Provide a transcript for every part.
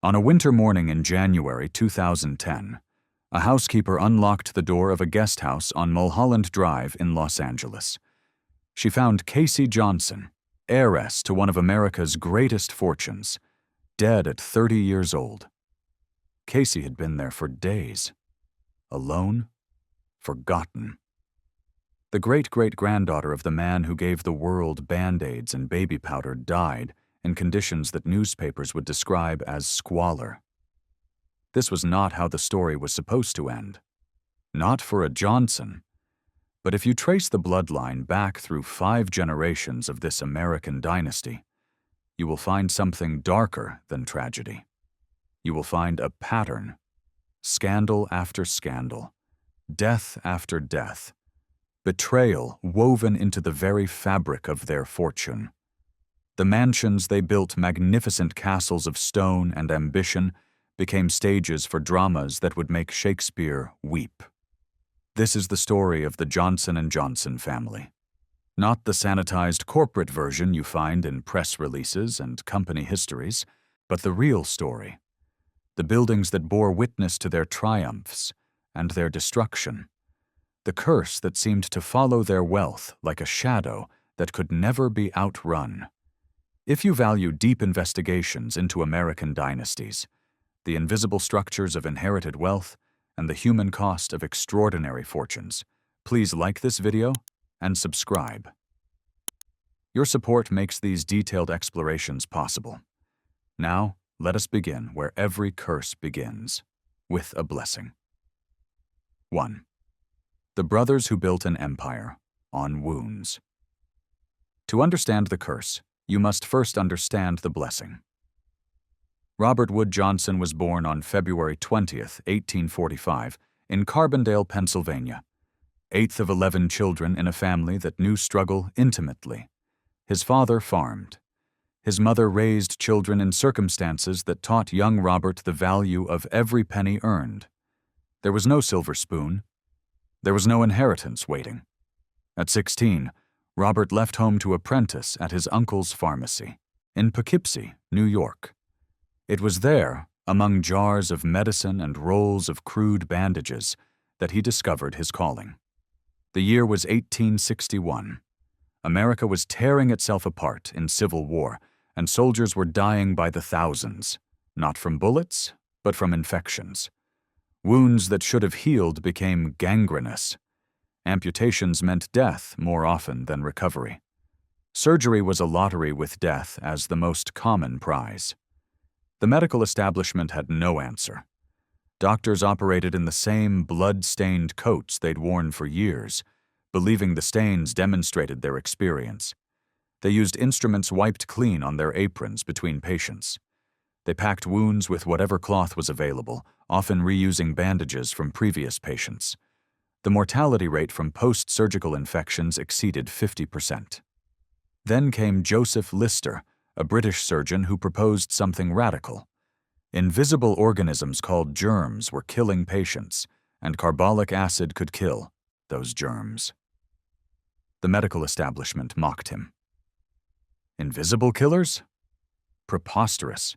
On a winter morning in January 2010, a housekeeper unlocked the door of a guest house on Mulholland Drive in Los Angeles. She found Casey Johnson, heiress to one of America's greatest fortunes, dead at 30 years old. Casey had been there for days. Alone, forgotten. The great-great-granddaughter of the man who gave the world Band-Aids and baby powder died in conditions that newspapers would describe as squalor. This was not how the story was supposed to end. Not for a Johnson. But if you trace the bloodline back through 5 generations of this American dynasty, you will find something darker than tragedy. You will find a pattern. Scandal after scandal. Death after death. Betrayal woven into the very fabric of their fortune. The mansions they built, magnificent castles of stone and ambition, became stages for dramas that would make Shakespeare weep. This is the story of the Johnson family. Not the sanitized corporate version you find in press releases and company histories, but the real story. The buildings that bore witness to their triumphs and their destruction. The curse that seemed to follow their wealth like a shadow that could never be outrun. If you value deep investigations into American dynasties, the invisible structures of inherited wealth, and the human cost of extraordinary fortunes, please like this video and subscribe. Your support makes these detailed explorations possible. Now, let us begin where every curse begins, with a blessing. 1. The brothers who built an empire on wounds. To understand the curse, you must first understand the blessing. Robert Wood Johnson was born on February 20, 1845, in Carbondale, Pennsylvania, 8th of 11 children in a family that knew struggle intimately. His father farmed. His mother raised children in circumstances that taught young Robert the value of every penny earned. There was no silver spoon. There was no inheritance waiting. At 16, Robert left home to apprentice at his uncle's pharmacy in Poughkeepsie, New York. It was there, among jars of medicine and rolls of crude bandages, that he discovered his calling. The year was 1861. America was tearing itself apart in civil war, and soldiers were dying by the thousands, not from bullets, but from infections. Wounds that should have healed became gangrenous. Amputations meant death more often than recovery. Surgery was a lottery with death as the most common prize. The medical establishment had no answer. Doctors operated in the same blood-stained coats they'd worn for years, believing the stains demonstrated their experience. They used instruments wiped clean on their aprons between patients. They packed wounds with whatever cloth was available, often reusing bandages from previous patients. The mortality rate from post-surgical infections exceeded 50%. Then came Joseph Lister, a British surgeon who proposed something radical. Invisible organisms called germs were killing patients, and carbolic acid could kill those germs. The medical establishment mocked him. Invisible killers? Preposterous.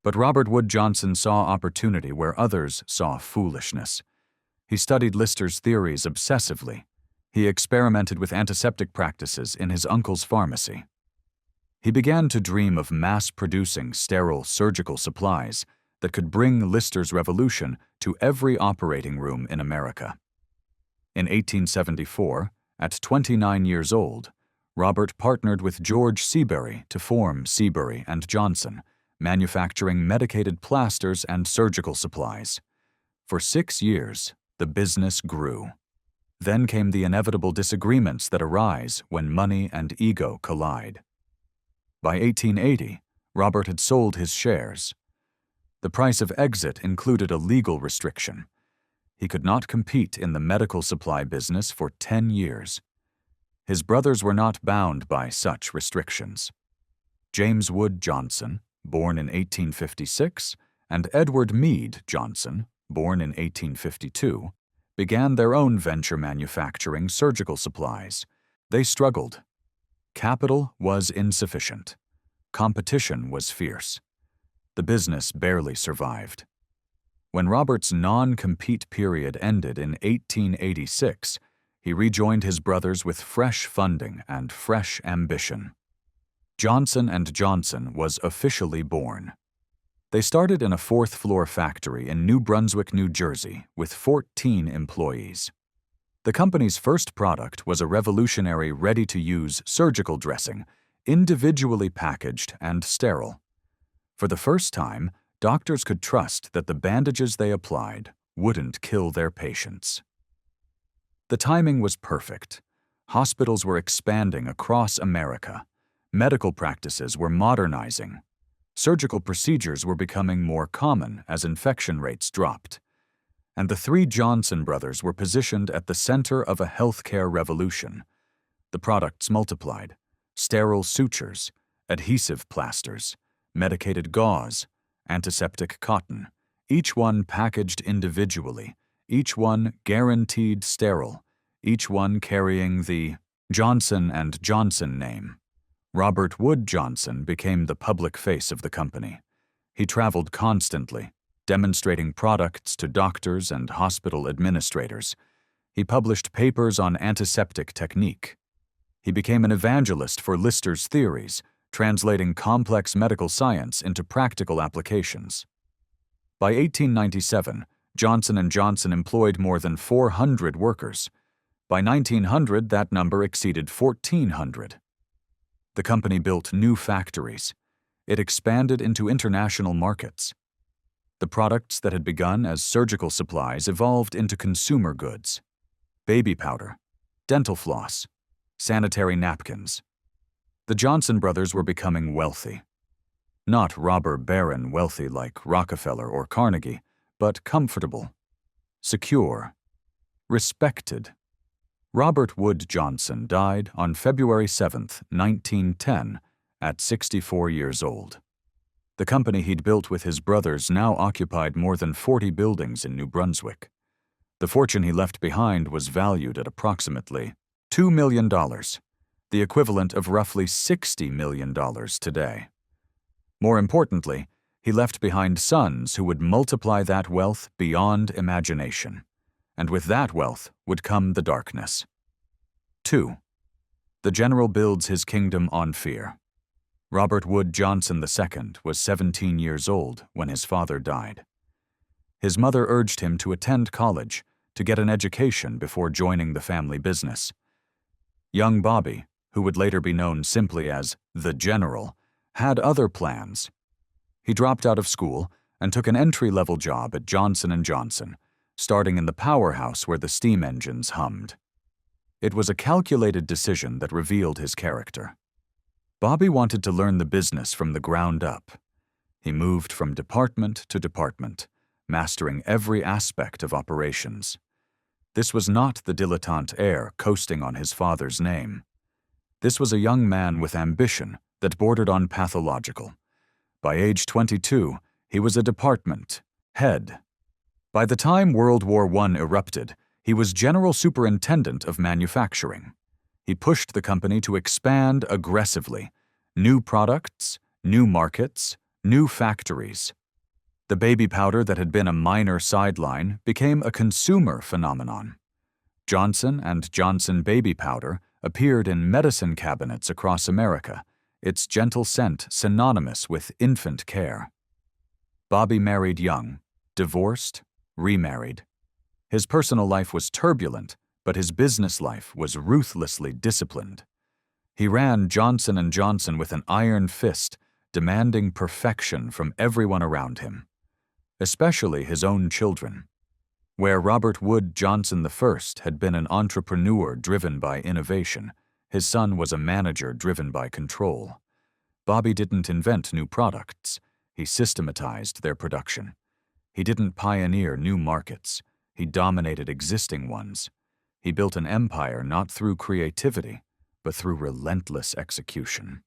But Robert Wood Johnson saw opportunity where others saw foolishness. He studied Lister's theories obsessively. He experimented with antiseptic practices in his uncle's pharmacy. He began to dream of mass-producing sterile surgical supplies that could bring Lister's revolution to every operating room in America. In 1874, at 29 years old, Robert partnered with George Seabury to form Seabury and Johnson, manufacturing medicated plasters and surgical supplies. For 6 years, the business grew. Then came the inevitable disagreements that arise when money and ego collide. By 1880, Robert had sold his shares. The price of exit included a legal restriction. He could not compete in the medical supply business for 10 years. His brothers were not bound by such restrictions. James Wood Johnson, born in 1856, and Edward Meade Johnson, born in 1852, began their own venture manufacturing surgical supplies. They struggled. Capital was insufficient. Competition was fierce. The business barely survived. When Robert's non-compete period ended in 1886, he rejoined his brothers with fresh funding and fresh ambition. Johnson&Johnson was officially born. They started in a fourth-floor factory in New Brunswick, New Jersey, with 14 employees. The company's first product was a revolutionary ready-to-use surgical dressing, individually packaged and sterile. For the first time, doctors could trust that the bandages they applied wouldn't kill their patients. The timing was perfect. Hospitals were expanding across America. Medical practices were modernizing. Surgical procedures were becoming more common as infection rates dropped. And the three Johnson brothers were positioned at the center of a healthcare revolution. The products multiplied: sterile sutures, adhesive plasters, medicated gauze, antiseptic cotton, each one packaged individually, each one guaranteed sterile, each one carrying the Johnson&Johnson name. Robert Wood Johnson became the public face of the company. He traveled constantly, demonstrating products to doctors and hospital administrators. He published papers on antiseptic technique. He became an evangelist for Lister's theories, translating complex medical science into practical applications. By 1897, Johnson&Johnson employed more than 400 workers. By 1900, that number exceeded 1,400. The company built new factories. It expanded into international markets. The products that had begun as surgical supplies evolved into consumer goods: baby powder, dental floss, sanitary napkins. The Johnson brothers were becoming wealthy. Not robber baron wealthy like Rockefeller or Carnegie, but comfortable, secure, respected. Robert Wood Johnson died on February 7, 1910, at 64 years old. The company he'd built with his brothers now occupied more than 40 buildings in New Brunswick. The fortune he left behind was valued at approximately $2 million, the equivalent of roughly $60 million today. More importantly, he left behind sons who would multiply that wealth beyond imagination. And with that wealth would come the darkness. 2. The general builds his kingdom on fear. Robert Wood Johnson II was 17 years old when his father died. His mother urged him to attend college, to get an education before joining the family business. Young Bobby, who would later be known simply as the General, had other plans. He dropped out of school and took an entry-level job at Johnson&Johnson, starting in the powerhouse where the steam engines hummed. It was a calculated decision that revealed his character. Bobby wanted to learn the business from the ground up. He moved from department to department, mastering every aspect of operations. This was not the dilettante heir coasting on his father's name. This was a young man with ambition that bordered on pathological. By age 22, he was a department head. By the time World War I erupted, he was General Superintendent of Manufacturing. He pushed the company to expand aggressively. New products, new markets, new factories. The baby powder that had been a minor sideline became a consumer phenomenon. Johnson&Johnson baby powder appeared in medicine cabinets across America, its gentle scent synonymous with infant care. Bobby married young, divorced, remarried. His personal life was turbulent, but his business life was ruthlessly disciplined. He ran Johnson&Johnson with an iron fist, demanding perfection from everyone around him, especially his own children. Where Robert Wood Johnson I had been an entrepreneur driven by innovation, his son was a manager driven by control. Bobby didn't invent new products. He systematized their production. He didn't pioneer new markets. He dominated existing ones. He built an empire not through creativity, but through relentless execution.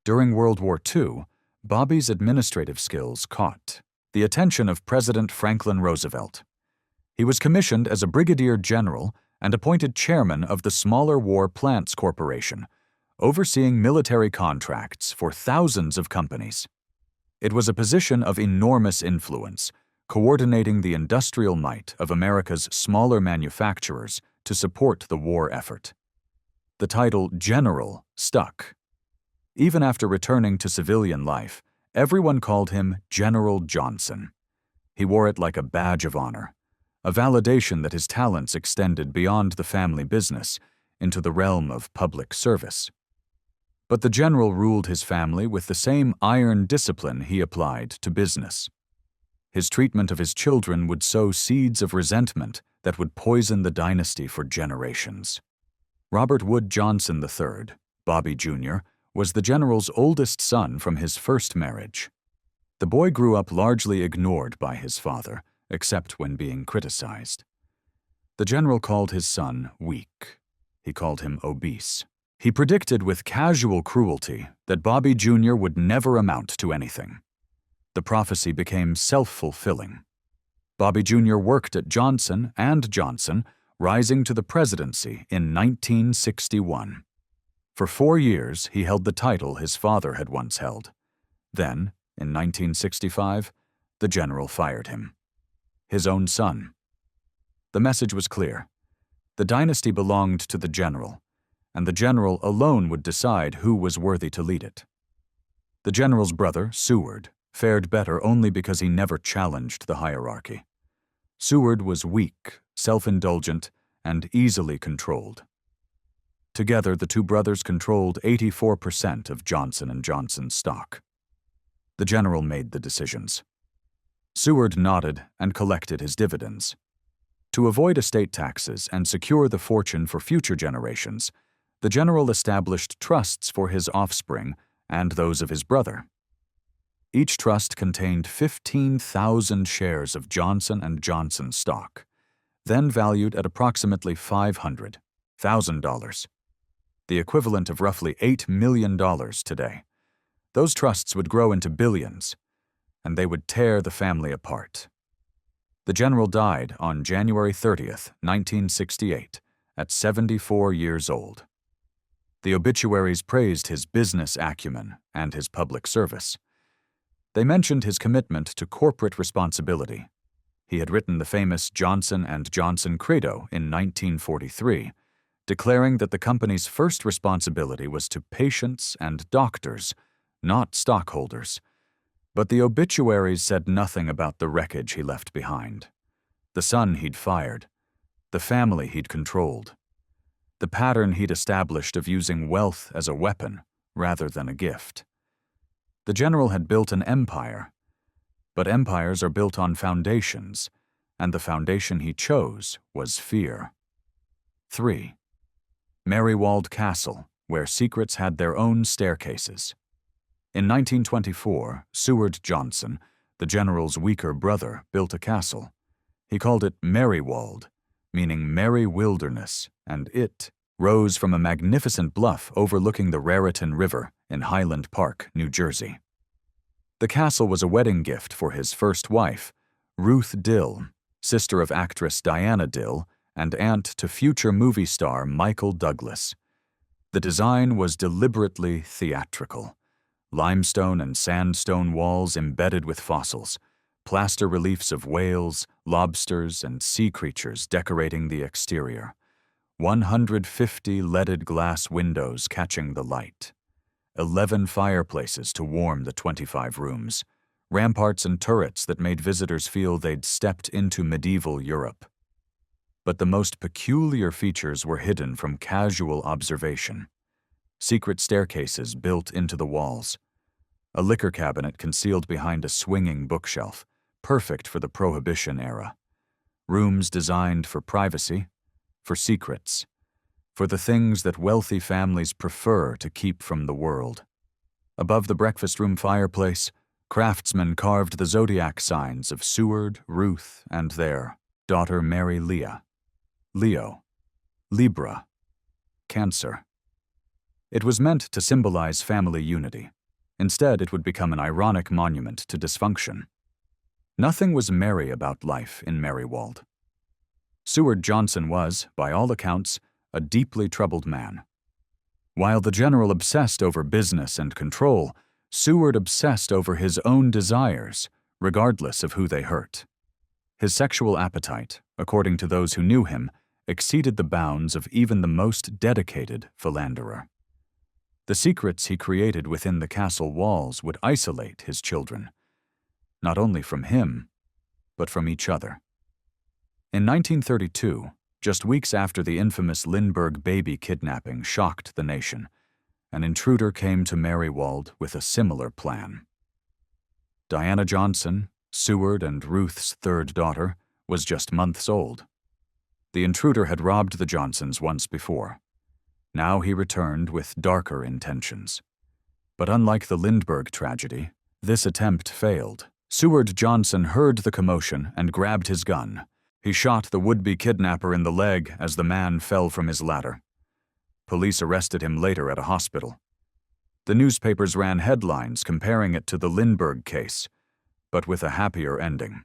During World War II, Bobby's administrative skills caught the attention of President Franklin Roosevelt. He was commissioned as a brigadier general and appointed chairman of the Smaller War Plants Corporation, overseeing military contracts for thousands of companies. It was a position of enormous influence, coordinating the industrial might of America's smaller manufacturers to support the war effort. The title General stuck. Even after returning to civilian life, everyone called him General Johnson. He wore it like a badge of honor, a validation that his talents extended beyond the family business into the realm of public service. But the general ruled his family with the same iron discipline he applied to business. His treatment of his children would sow seeds of resentment that would poison the dynasty for generations. Robert Wood Johnson III, Bobby Jr., was the general's oldest son from his first marriage. The boy grew up largely ignored by his father, except when being criticized. The general called his son weak. He called him obese. He predicted with casual cruelty that Bobby Jr. would never amount to anything. The prophecy became self-fulfilling. Bobby Jr. worked at Johnson & Johnson, rising to the presidency in 1961. For 4 years, he held the title his father had once held. Then, in 1965, the general fired him. His own son. The message was clear. The dynasty belonged to the general, and the general alone would decide who was worthy to lead it. The general's brother, Seward, fared better only because he never challenged the hierarchy. Seward was weak, self-indulgent, and easily controlled. Together, the two brothers controlled 84% of Johnson & Johnson's stock. The general made the decisions. Seward nodded and collected his dividends. To avoid estate taxes and secure the fortune for future generations, the general established trusts for his offspring and those of his brother. Each trust contained 15,000 shares of Johnson & Johnson stock, then valued at approximately $500,000, the equivalent of roughly $8 million today. Those trusts would grow into billions, and they would tear the family apart. The general died on January 30th, 1968, at 74 years old. The obituaries praised his business acumen and his public service. They mentioned his commitment to corporate responsibility. He had written the famous Johnson & Johnson Credo in 1943, declaring that the company's first responsibility was to patients and doctors, not stockholders. But the obituaries said nothing about the wreckage he left behind. The son he'd fired, the family he'd controlled, the pattern he'd established of using wealth as a weapon rather than a gift. The general had built an empire, but empires are built on foundations, and the foundation he chose was fear. 3. Merrywald Castle, where secrets had their own staircases. In 1924, Seward Johnson, the general's weaker brother, built a castle. He called it Merrywald, meaning merry wilderness, and it rose from a magnificent bluff overlooking the Raritan River in Highland Park, New Jersey. The castle was a wedding gift for his first wife, Ruth Dill, sister of actress Diana Dill and aunt to future movie star Michael Douglas. The design was deliberately theatrical. Limestone and sandstone walls embedded with fossils, plaster reliefs of whales, lobsters, and sea creatures decorating the exterior, 150 leaded glass windows catching the light, 11 fireplaces to warm the 25 rooms, ramparts and turrets that made visitors feel they'd stepped into medieval Europe. But the most peculiar features were hidden from casual observation. Secret staircases built into the walls, a liquor cabinet concealed behind a swinging bookshelf, perfect for the Prohibition era, rooms designed for privacy, for secrets, for the things that wealthy families prefer to keep from the world. Above the breakfast room fireplace, craftsmen carved the zodiac signs of Seward, Ruth, and their daughter Mary Leah. Leo, Libra, Cancer. It was meant to symbolize family unity. Instead, it would become an ironic monument to dysfunction. Nothing was merry about life in Merrywald. Seward Johnson was, by all accounts, a deeply troubled man. While the general obsessed over business and control, Seward obsessed over his own desires, regardless of who they hurt. His sexual appetite, according to those who knew him, exceeded the bounds of even the most dedicated philanderer. The secrets he created within the castle walls would isolate his children, not only from him, but from each other. In 1932, just weeks after the infamous Lindbergh baby kidnapping shocked the nation, an intruder came to Merrywald with a similar plan. Diana Johnson, Seward and Ruth's third daughter, was just months old. The intruder had robbed the Johnsons once before. Now he returned with darker intentions. But unlike the Lindbergh tragedy, this attempt failed. Seward Johnson heard the commotion and grabbed his gun. He shot the would-be kidnapper in the leg as the man fell from his ladder. Police arrested him later at a hospital. The newspapers ran headlines comparing it to the Lindbergh case, but with a happier ending.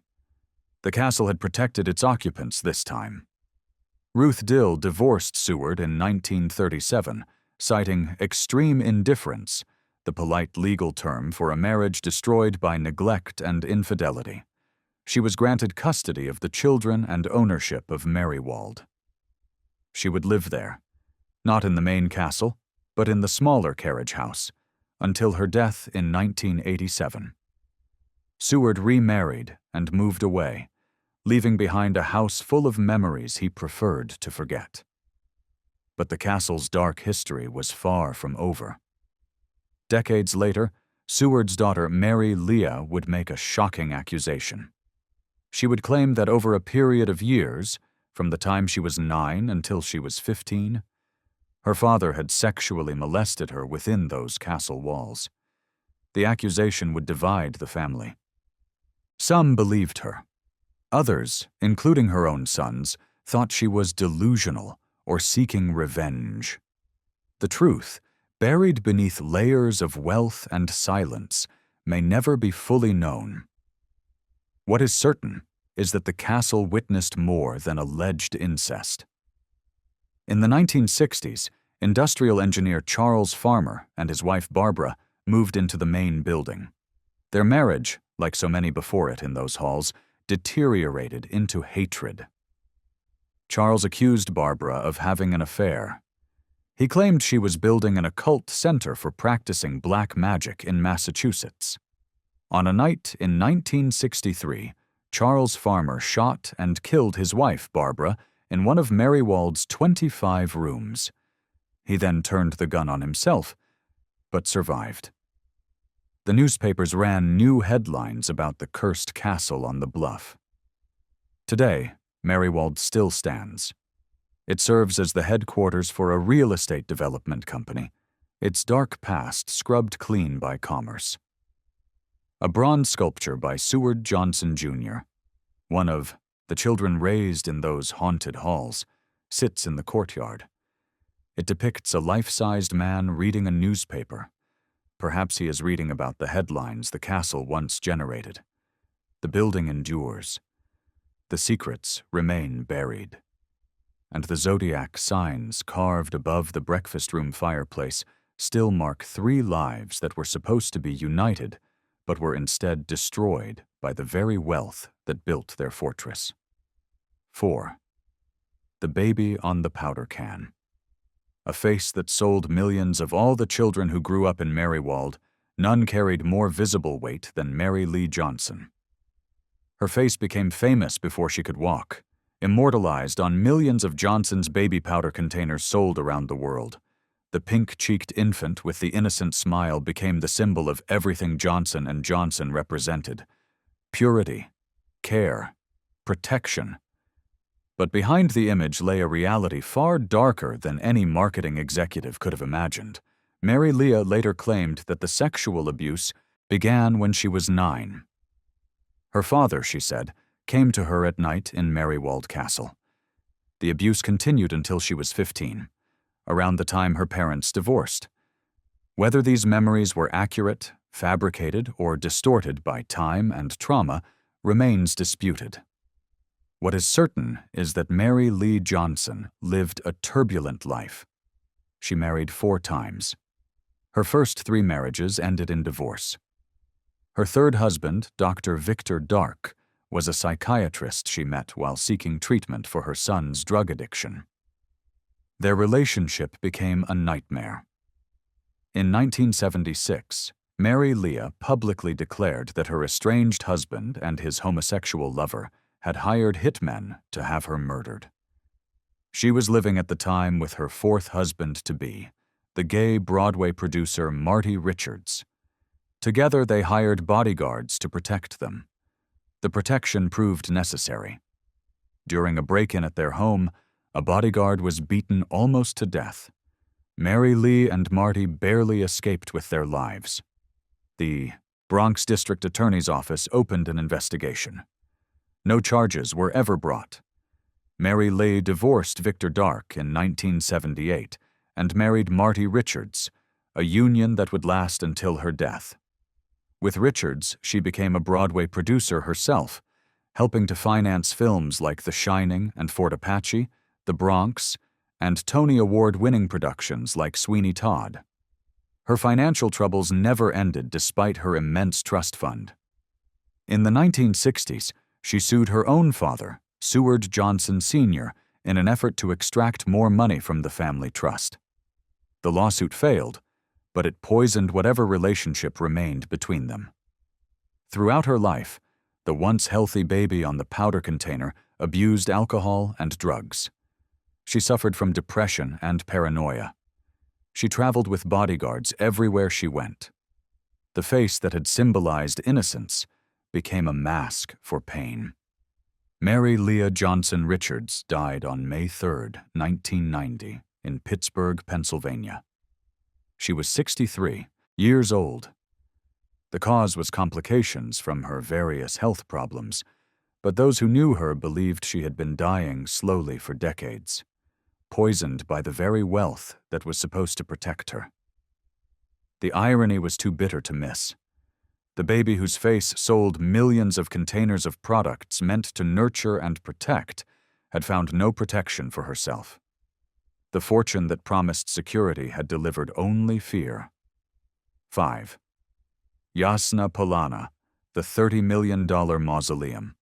The castle had protected its occupants this time. Ruth Dill divorced Seward in 1937, citing extreme indifference, the polite legal term for a marriage destroyed by neglect and infidelity. She was granted custody of the children and ownership of Merrywald. She would live there, not in the main castle, but in the smaller carriage house, until her death in 1987. Seward remarried and moved away, leaving behind a house full of memories he preferred to forget. But the castle's dark history was far from over. Decades later, Seward's daughter Mary Leah would make a shocking accusation. She would claim that over a period of years, from the time she was 9 until she was 15, her father had sexually molested her within those castle walls. The accusation would divide the family. Some believed her. Others, including her own sons, thought she was delusional or seeking revenge. The truth, buried beneath layers of wealth and silence, may never be fully known. What is certain is that the castle witnessed more than alleged incest. In the 1960s, industrial engineer Charles Farmer and his wife Barbara moved into the main building. Their marriage, like so many before it in those halls, deteriorated into hatred. Charles accused Barbara of having an affair. He claimed she was building an occult center for practicing black magic in Massachusetts. On a night in 1963, Charles Farmer shot and killed his wife, Barbara, in one of Merrywald's 25 rooms. He then turned the gun on himself, but survived. The newspapers ran new headlines about the cursed castle on the bluff. Today, Merrywald still stands. It serves as the headquarters for a real estate development company, its dark past scrubbed clean by commerce. A bronze sculpture by Seward Johnson, Jr., one of the children raised in those haunted halls, sits in the courtyard. It depicts a life-sized man reading a newspaper. Perhaps he is reading about the headlines the castle once generated. The building endures. The secrets remain buried. And the zodiac signs carved above the breakfast room fireplace still mark 3 lives that were supposed to be united, but were instead destroyed by the very wealth that built their fortress. 4. The baby on the powder can. A face that sold millions of all the children who grew up in Merrywald, none carried more visible weight than Mary Lee Johnson. Her face became famous before she could walk, immortalized on millions of Johnson's baby powder containers sold around the world. The pink-cheeked infant with the innocent smile became the symbol of everything Johnson & Johnson represented: purity, care, protection. But behind the image lay a reality far darker than any marketing executive could have imagined. Mary Leah later claimed that the sexual abuse began when she was 9. Her father, she said, came to her at night in Merrywald Castle. The abuse continued until she was 15, around the time her parents divorced. Whether these memories were accurate, fabricated, or distorted by time and trauma remains disputed. What is certain is that Mary Lee Johnson lived a turbulent life. She married 4 times. Her first 3 marriages ended in divorce. Her third husband, Dr. Victor Dark, was a psychiatrist she met while seeking treatment for her son's drug addiction. Their relationship became a nightmare. In 1976, Mary Leah publicly declared that her estranged husband and his homosexual lover had hired hitmen to have her murdered. She was living at the time with her 4th husband-to-be, the gay Broadway producer Marty Richards. Together they hired bodyguards to protect them. The protection proved necessary. During a break-in at their home, a bodyguard was beaten almost to death. Mary Lee and Marty barely escaped with their lives. The Bronx District Attorney's Office opened an investigation. No charges were ever brought. Mary Lee divorced Victor Dark in 1978 and married Marty Richards, a union that would last until her death. With Richards, she became a Broadway producer herself, helping to finance films like The Shining and Fort Apache, The Bronx, and Tony Award-winning productions like Sweeney Todd. Her financial troubles never ended despite her immense trust fund. In the 1960s, she sued her own father, Seward Johnson Sr., in an effort to extract more money from the family trust. The lawsuit failed, but it poisoned whatever relationship remained between them. Throughout her life, the once healthy baby on the powder container abused alcohol and drugs. She suffered from depression and paranoia. She traveled with bodyguards everywhere she went. The face that had symbolized innocence became a mask for pain. Mary Leah Johnson Richards died on May 3, 1990, in Pittsburgh, Pennsylvania. She was 63 years old. The cause was complications from her various health problems, but those who knew her believed she had been dying slowly for decades, poisoned by the very wealth that was supposed to protect her. The irony was too bitter to miss. The baby whose face sold millions of containers of products meant to nurture and protect had found no protection for herself. The fortune that promised security had delivered only fear. 5. Yasna Palana, the $30 million mausoleum.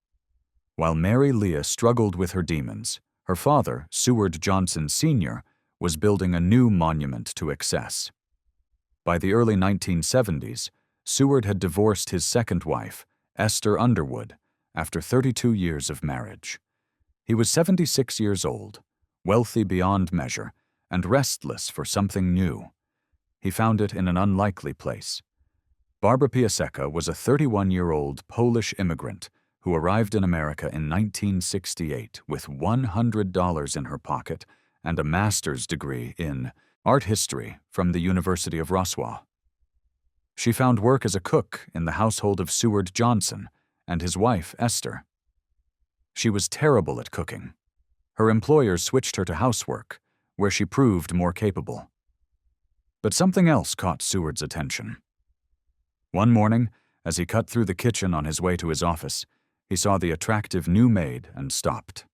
While Mary Leah struggled with her demons, her father, Seward Johnson Sr., was building a new monument to excess. By the early 1970s, Seward had divorced his second wife, Esther Underwood, after 32 years of marriage. He was 76 years old, wealthy beyond measure, and restless for something new. He found it in an unlikely place. Barbara Piasecka was a 31-year-old Polish immigrant who arrived in America in 1968 with $100 in her pocket and a master's degree in art history from the University of Roswell. She found work as a cook in the household of Seward Johnson and his wife, Esther. She was terrible at cooking. Her employers switched her to housework, where she proved more capable. But something else caught Seward's attention. One morning, as he cut through the kitchen on his way to his office, he saw the attractive new maid and stopped.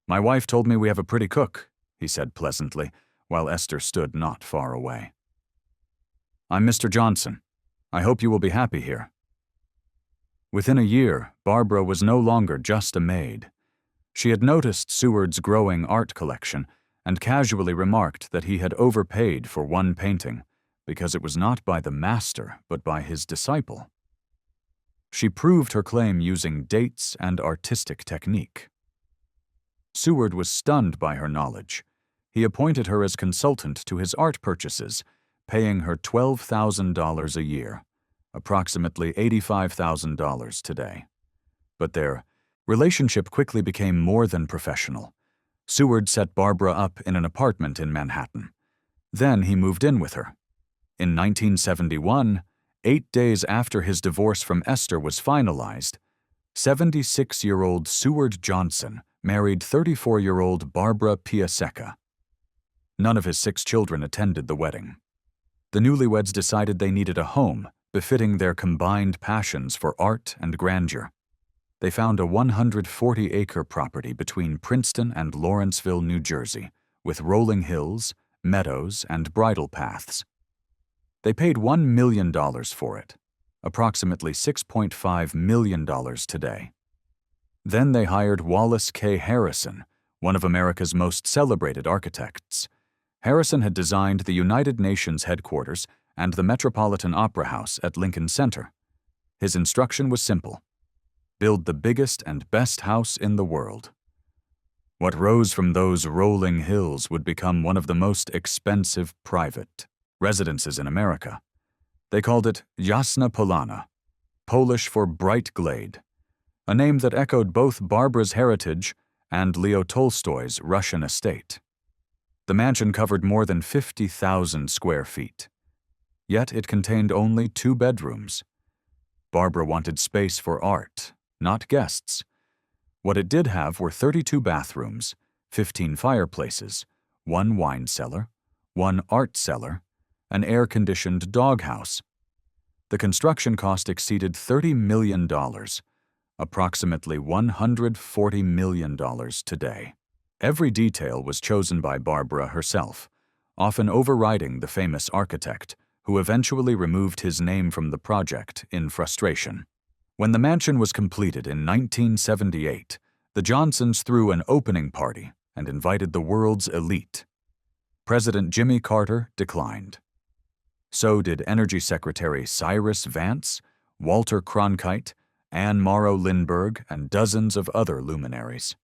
"My wife told me we have a pretty cook," he said pleasantly, while Esther stood not far away. "I'm Mr. Johnson. I hope you will be happy here." Within a year, Barbara was no longer just a maid. She had noticed Seward's growing art collection and casually remarked that he had overpaid for one painting because it was not by the master but by his disciple. She proved her claim using dates and artistic technique. Seward was stunned by her knowledge. He appointed her as consultant to his art purchases, paying her $12,000 a year, approximately $85,000 today. But their relationship quickly became more than professional. Seward set Barbara up in an apartment in Manhattan. Then he moved in with her. In 1971, 8 days after his divorce from Esther was finalized, 76-year-old Seward Johnson married 34-year-old Barbara Piasecka. None of his 6 children attended the wedding. The newlyweds decided they needed a home befitting their combined passions for art and grandeur. They found a 140-acre property between Princeton and Lawrenceville, New Jersey, with rolling hills, meadows, and bridle paths. They paid $1 million for it, approximately $6.5 million today. Then they hired Wallace K. Harrison, one of America's most celebrated architects. Harrison had designed the United Nations headquarters and the Metropolitan Opera House at Lincoln Center. His instruction was simple: build the biggest and best house in the world. What rose from those rolling hills would become one of the most expensive private residences in America. They called it Yasna Palana, Polish for bright glade, a name that echoed both Barbara's heritage and Leo Tolstoy's Russian estate. The mansion covered more than 50,000 square feet, yet it contained only 2 bedrooms. Barbara wanted space for art, not guests. What it did have were 32 bathrooms, 15 fireplaces, 1 wine cellar, 1 art cellar, an air-conditioned doghouse. The construction cost exceeded $30 million, approximately $140 million today. Every detail was chosen by Barbara herself, often overriding the famous architect, who eventually removed his name from the project in frustration. When the mansion was completed in 1978, the Johnsons threw an opening party and invited the world's elite. President Jimmy Carter declined. So did Energy Secretary Cyrus Vance, Walter Cronkite, Anne Morrow Lindbergh, and dozens of other luminaries.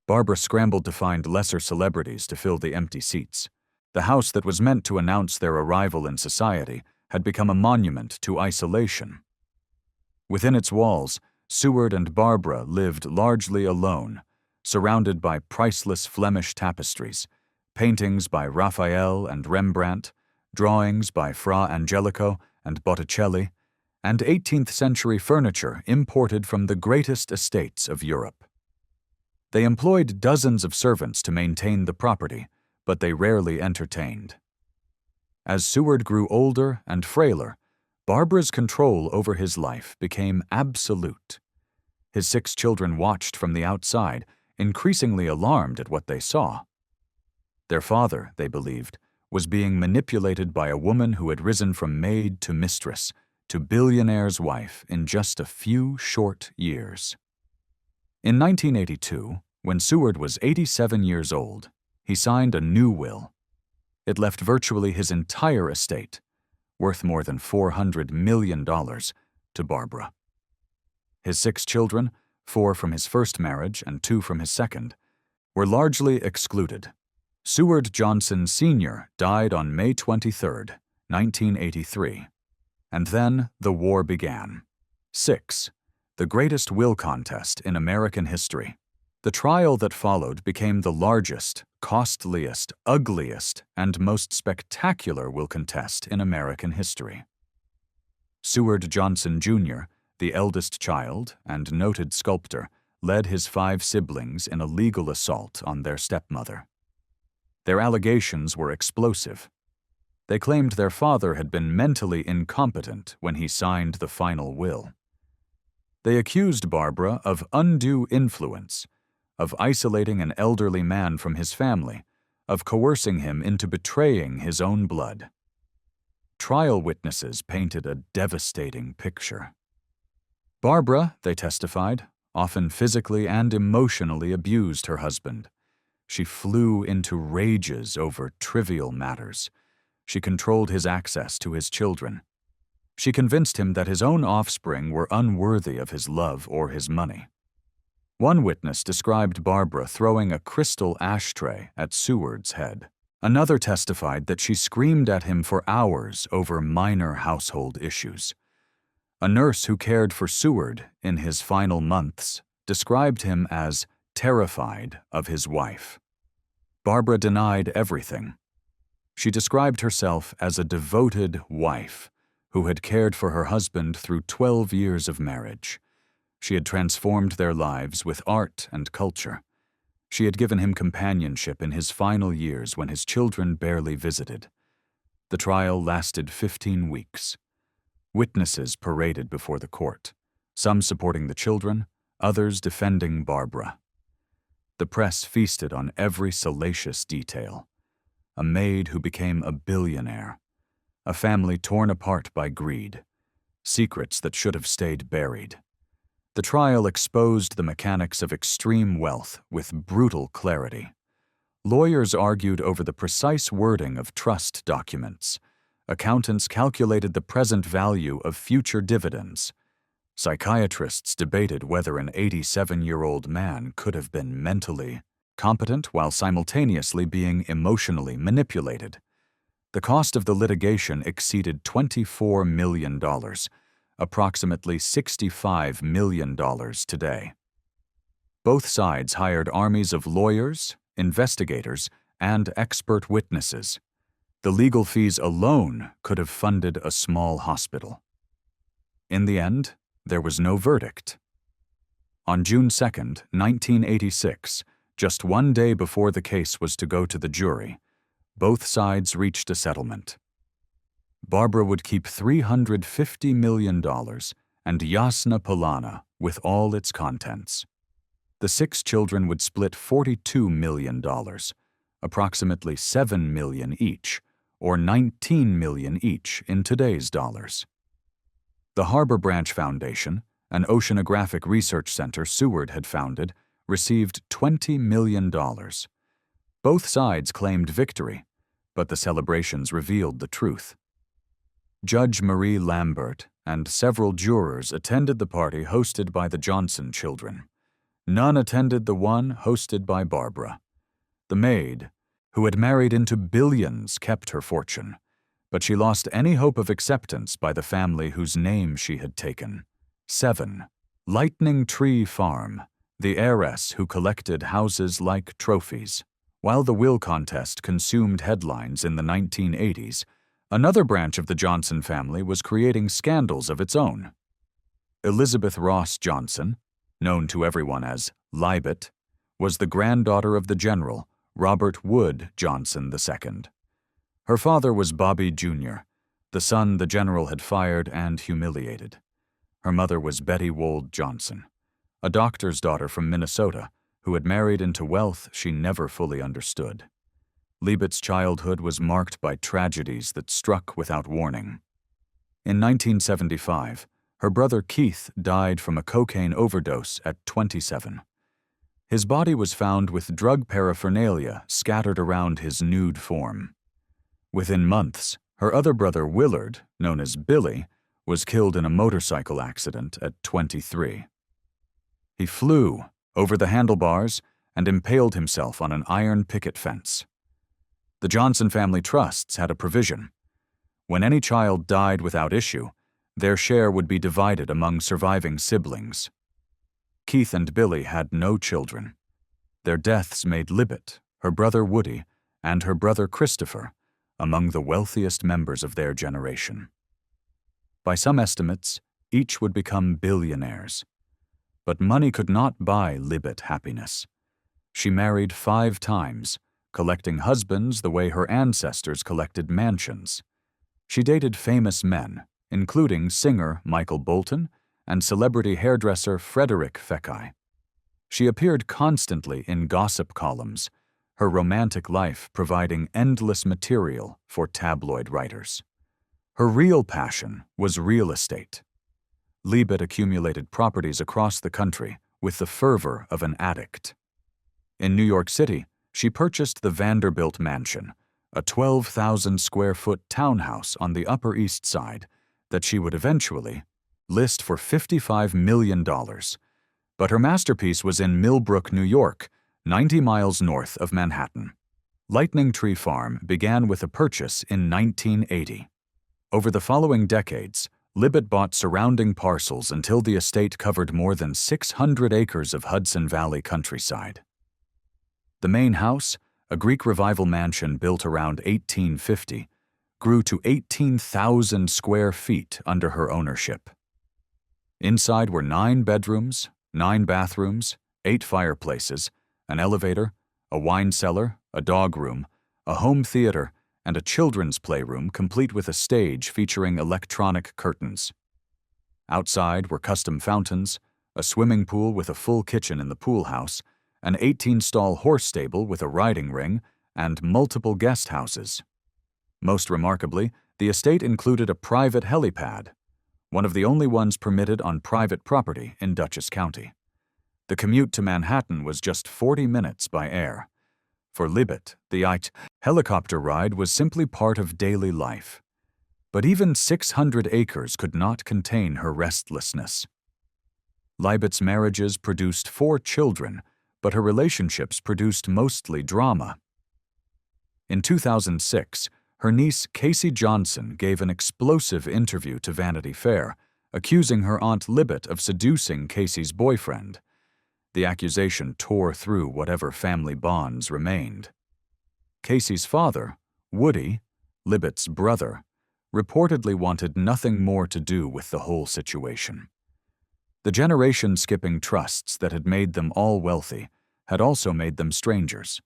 Barbara scrambled to find lesser celebrities to fill the empty seats. The house that was meant to announce their arrival in society had become a monument to isolation. Within its walls, Seward and Barbara lived largely alone, surrounded by priceless Flemish tapestries, paintings by Raphael and Rembrandt, drawings by Fra Angelico and Botticelli, and 18th-century furniture imported from the greatest estates of Europe. They employed dozens of servants to maintain the property, but they rarely entertained. As Seward grew older and frailer, Barbara's control over his life became absolute. His 6 children watched from the outside, increasingly alarmed at what they saw. Their father, they believed, was being manipulated by a woman who had risen from maid to mistress, to billionaire's wife in just a few short years. In 1982, when Seward was 87 years old, he signed a new will. It left virtually his entire estate, worth more than $400 million, to Barbara. His 6 children, 4 from his first marriage and 2 from his second, were largely excluded. Seward Johnson Sr. died on May 23, 1983. And then the war began. 6. The greatest will contest in American history. The trial that followed became the largest, costliest, ugliest, and most spectacular will contest in American history. Seward Johnson Jr., the eldest child and noted sculptor, led his 5 siblings in a legal assault on their stepmother. Their allegations were explosive. They claimed their father had been mentally incompetent when he signed the final will. They accused Barbara of undue influence, of isolating an elderly man from his family, of coercing him into betraying his own blood. Trial witnesses painted a devastating picture. Barbara, they testified, often physically and emotionally abused her husband. She flew into rages over trivial matters. She controlled his access to his children. She convinced him that his own offspring were unworthy of his love or his money. One witness described Barbara throwing a crystal ashtray at Seward's head. Another testified that she screamed at him for hours over minor household issues. A nurse who cared for Seward in his final months described him as terrified of his wife. Barbara denied everything. She described herself as a devoted wife who had cared for her husband through 12 years of marriage. She had transformed their lives with art and culture. She had given him companionship in his final years when his children barely visited. The trial lasted 15 weeks. Witnesses paraded before the court, some supporting the children, others defending Barbara. The press feasted on every salacious detail. A maid who became a billionaire, a family torn apart by greed, secrets that should have stayed buried. The trial exposed the mechanics of extreme wealth with brutal clarity. Lawyers argued over the precise wording of trust documents. Accountants calculated the present value of future dividends. Psychiatrists debated whether an 87-year-old man could have been mentally competent while simultaneously being emotionally manipulated. The cost of the litigation exceeded $24 million, approximately $65 million today. Both sides hired armies of lawyers, investigators, and expert witnesses. The legal fees alone could have funded a small hospital. In the end, there was no verdict. On June 2, 1986, just one day before the case was to go to the jury, both sides reached a settlement. Barbara would keep $350 million and Yasna Palana with all its contents. The 6 children would split $42 million, approximately $7 million each, or $19 million each in today's dollars. The Harbor Branch Foundation, an oceanographic research center Seward had founded, received $20 million. Both sides claimed victory, but the celebrations revealed the truth. Judge Marie Lambert and several jurors attended the party hosted by the Johnson children. None attended the one hosted by Barbara. The maid, who had married into billions, kept her fortune, but she lost any hope of acceptance by the family whose name she had taken. 7. Lightning Tree Farm, the heiress who collected houses like trophies. While the will contest consumed headlines in the 1980s, another branch of the Johnson family was creating scandals of its own. Elizabeth Ross Johnson, known to everyone as Libet, was the granddaughter of the General, Robert Wood Johnson II. Her father was Bobby Jr., the son the General had fired and humiliated. Her mother was Betty Wold Johnson, a doctor's daughter from Minnesota who had married into wealth she never fully understood. Libet's childhood was marked by tragedies that struck without warning. In 1975, her brother Keith died from a cocaine overdose at 27. His body was found with drug paraphernalia scattered around his nude form. Within months, her other brother Willard, known as Billy, was killed in a motorcycle accident at 23. He flew over the handlebars and impaled himself on an iron picket fence. The Johnson family trusts had a provision. When any child died without issue, their share would be divided among surviving siblings. Keith and Billy had no children. Their deaths made Libet, her brother Woody, and her brother Christopher among the wealthiest members of their generation. By some estimates, each would become billionaires. But money could not buy Libet happiness. She married 5 times, collecting husbands the way her ancestors collected mansions. She dated famous men, including singer Michael Bolton and celebrity hairdresser Frederick Fekkai. She appeared constantly in gossip columns, her romantic life providing endless material for tabloid writers. Her real passion was real estate. Libet accumulated properties across the country with the fervor of an addict. In New York City, she purchased the Vanderbilt Mansion, a 12,000-square-foot townhouse on the Upper East Side that she would eventually list for $55 million. But her masterpiece was in Millbrook, New York, 90 miles north of Manhattan. Lightning Tree Farm began with a purchase in 1980. Over the following decades, Libet bought surrounding parcels until the estate covered more than 600 acres of Hudson Valley countryside. The main house, a Greek Revival mansion built around 1850, grew to 18,000 square feet under her ownership. Inside were 9 bedrooms, 9 bathrooms, 8 fireplaces, an elevator, a wine cellar, a dog room, a home theater, and a children's playroom complete with a stage featuring electronic curtains. Outside were custom fountains, a swimming pool with a full kitchen in the pool house, an 18-stall horse stable with a riding ring, and multiple guest houses. Most remarkably, The estate included a private helipad, one of the only ones permitted on private property in Dutchess County. The commute to Manhattan was just 40 minutes by air. For Libet, the helicopter ride was simply part of daily life. But even 600 acres could not contain her restlessness. Libet's marriages produced 4 children, but her relationships produced mostly drama. In 2006, her niece Casey Johnson gave an explosive interview to Vanity Fair, accusing her aunt Libet of seducing Casey's boyfriend. The accusation tore through whatever family bonds remained. Casey's father, Woody, Libet's brother, reportedly wanted nothing more to do with the whole situation. The generation-skipping trusts that had made them all wealthy had also made them strangers.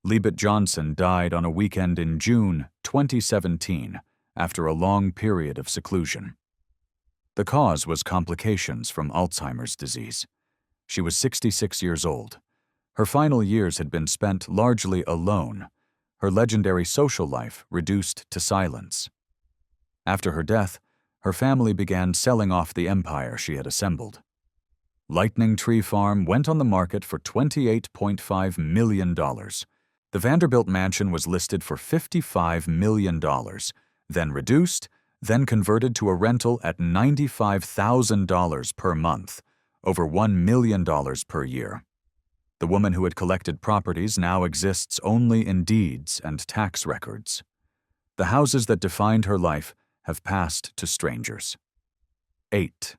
Libet Johnson died on a weekend in June 2017 after a long period of seclusion. The cause was complications from Alzheimer's disease. She was 66 years old. Her final years had been spent largely alone, her legendary social life reduced to silence. After her death, her family began selling off the empire she had assembled. Lightning Tree Farm went on the market for $28.5 million. The Vanderbilt mansion was listed for $55 million, then reduced, then converted to a rental at $95,000 per month, over $1 million per year. The woman who had collected properties now exists only in deeds and tax records. The houses that defined her life have passed to strangers. 8.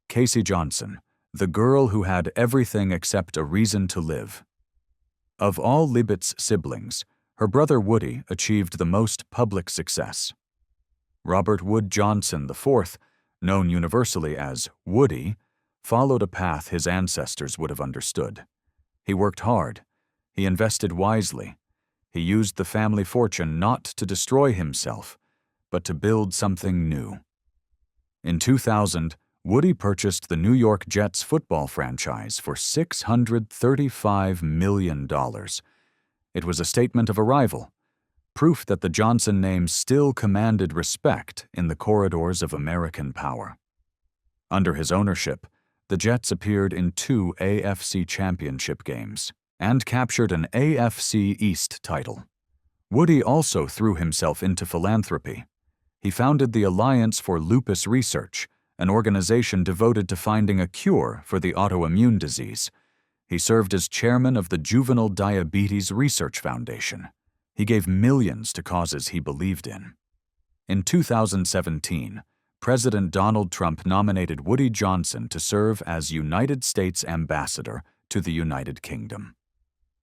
Casey Johnson, the girl who had everything except a reason to live. Of all Libet's siblings, her brother Woody achieved the most public success. Robert Wood Johnson IV, known universally as Woody, followed a path his ancestors would have understood. He worked hard. He invested wisely. He used the family fortune not to destroy himself, but to build something new. In 2000, Woody purchased the New York Jets football franchise for $635 million. It was a statement of arrival, proof that the Johnson name still commanded respect in the corridors of American power. Under his ownership, the Jets appeared in 2 AFC championship games and captured an AFC East title. Woody also threw himself into philanthropy. He founded the Alliance for Lupus Research, an organization devoted to finding a cure for the autoimmune disease. He served as chairman of the Juvenile Diabetes Research Foundation. He gave millions to causes he believed in. In 2017, President Donald Trump nominated Woody Johnson to serve as United States Ambassador to the United Kingdom.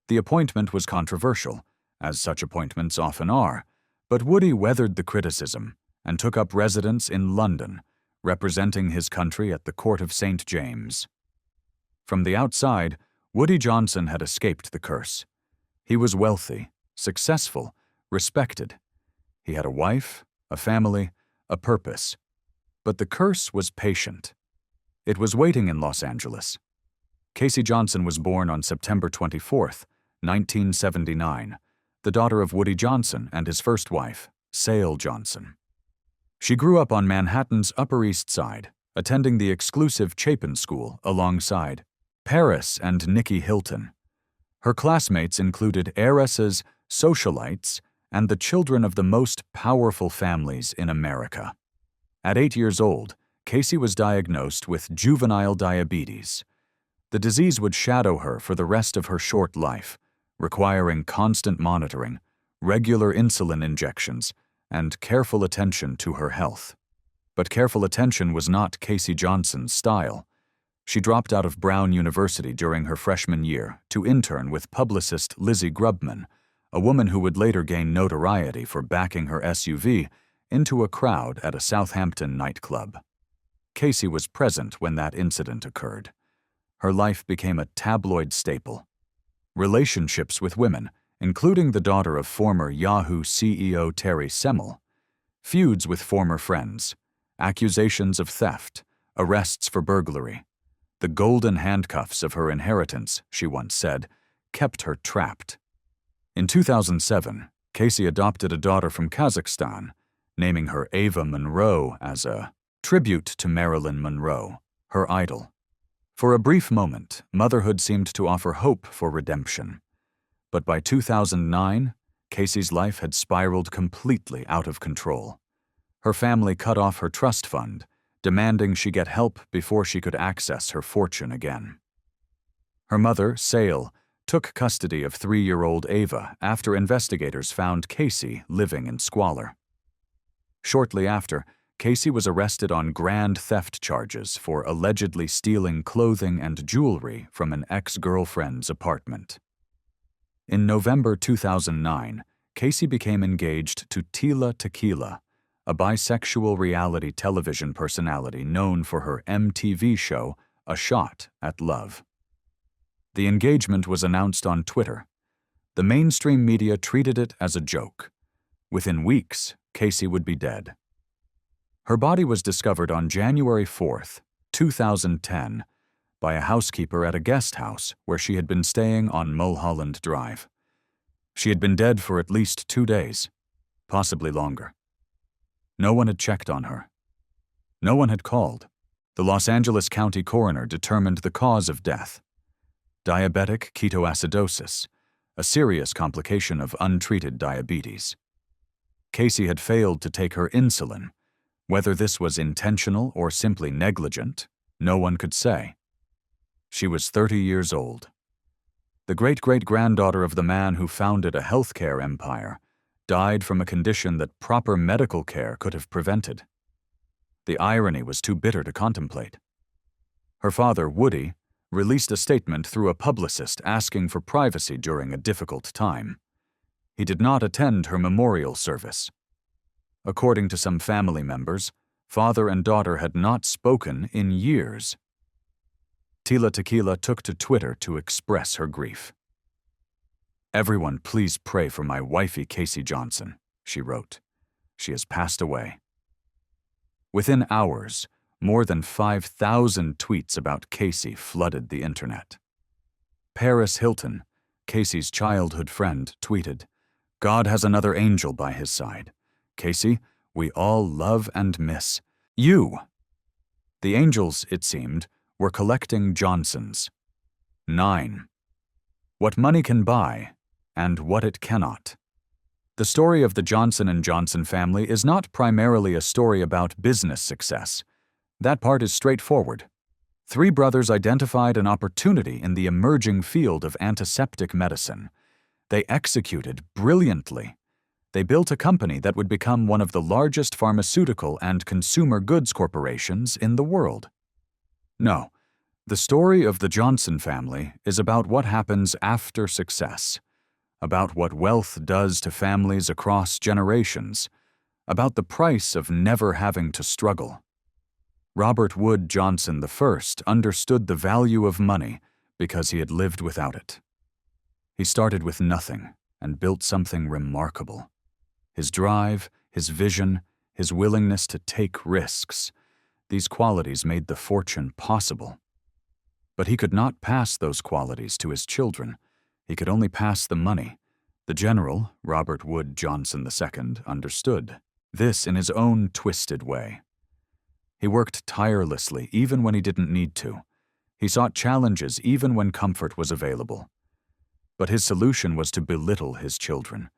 The appointment was controversial, as such appointments often are, but Woody weathered the criticism and took up residence in London, representing his country at the Court of St. James. From the outside, Woody Johnson had escaped the curse. He was wealthy, successful, respected. He had a wife, a family, a purpose. But the curse was patient. It was waiting in Los Angeles. Casey Johnson was born on September 24, 1979, the daughter of Woody Johnson and his first wife, Sale Johnson. She grew up on Manhattan's Upper East Side, attending the exclusive Chapin School alongside Paris and Nikki Hilton. Her classmates included heiresses, socialites, and the children of the most powerful families in America. At 8 years old, Casey was diagnosed with juvenile diabetes. The disease would shadow her for the rest of her short life, requiring constant monitoring, regular insulin injections, and careful attention to her health. But careful attention was not Casey Johnson's style. She dropped out of Brown University during her freshman year to intern with publicist Lizzie Grubman, a woman who would later gain notoriety for backing her SUV into a crowd at a Southampton nightclub. Casey was present when that incident occurred. Her life became a tabloid staple. Relationships with women, including the daughter of former Yahoo CEO Terry Semel, feuds with former friends, accusations of theft, arrests for burglary. The golden handcuffs of her inheritance, she once said, kept her trapped. In 2007, Casey adopted a daughter from Kazakhstan naming her Ava Monroe as a tribute to Marilyn Monroe, her idol. For a brief moment, motherhood seemed to offer hope for redemption. But by 2009, Casey's life had spiraled completely out of control. Her family cut off her trust fund, demanding she get help before she could access her fortune again. Her mother, Sale, took custody of 3-year-old Ava after investigators found Casey living in squalor. Shortly after, Casey was arrested on grand theft charges for allegedly stealing clothing and jewelry from an ex-girlfriend's apartment. In November 2009, Casey became engaged to Tila Tequila, a bisexual reality television personality known for her MTV show, A Shot at Love. The engagement was announced on Twitter. The mainstream media treated it as a joke. Within weeks, Casey would be dead. Her body was discovered on January 4, 2010, by a housekeeper at a guest house where she had been staying on Mulholland Drive. She had been dead for at least 2 days, possibly longer. No one had checked on her. No one had called. The Los Angeles County coroner determined the cause of death: diabetic ketoacidosis, a serious complication of untreated diabetes. Casey had failed to take her insulin. Whether this was intentional or simply negligent, no one could say. She was 30 years old. The great-great-granddaughter of the man who founded a healthcare empire died from a condition that proper medical care could have prevented. The irony was too bitter to contemplate. Her father, Woody, released a statement through a publicist asking for privacy during a difficult time. He did not attend her memorial service. According to some family members, father and daughter had not spoken in years. Tila Tequila took to Twitter to express her grief. "Everyone please pray for my wifey Casey Johnson," she wrote. "She has passed away." Within hours, more than 5,000 tweets about Casey flooded the internet. Paris Hilton, Casey's childhood friend, tweeted, "God has another angel by his side. Casey, we all love and miss you." The angels, it seemed, were collecting Johnsons. 9. What money can buy, and what it cannot. The story of the Johnson & Johnson family is not primarily a story about business success. That part is straightforward. 3 brothers identified an opportunity in the emerging field of antiseptic medicine. They executed brilliantly. They built a company that would become one of the largest pharmaceutical and consumer goods corporations in the world. No, the story of the Johnson family is about what happens after success, about what wealth does to families across generations, about the price of never having to struggle. Robert Wood Johnson I understood the value of money because he had lived without it. He started with nothing and built something remarkable. His drive, his vision, his willingness to take risks, these qualities made the fortune possible. But he could not pass those qualities to his children. He could only pass the money. The general, Robert Wood Johnson II, understood this in his own twisted way. He worked tirelessly even when he didn't need to. He sought challenges even when comfort was available. But his solution was to belittle his children,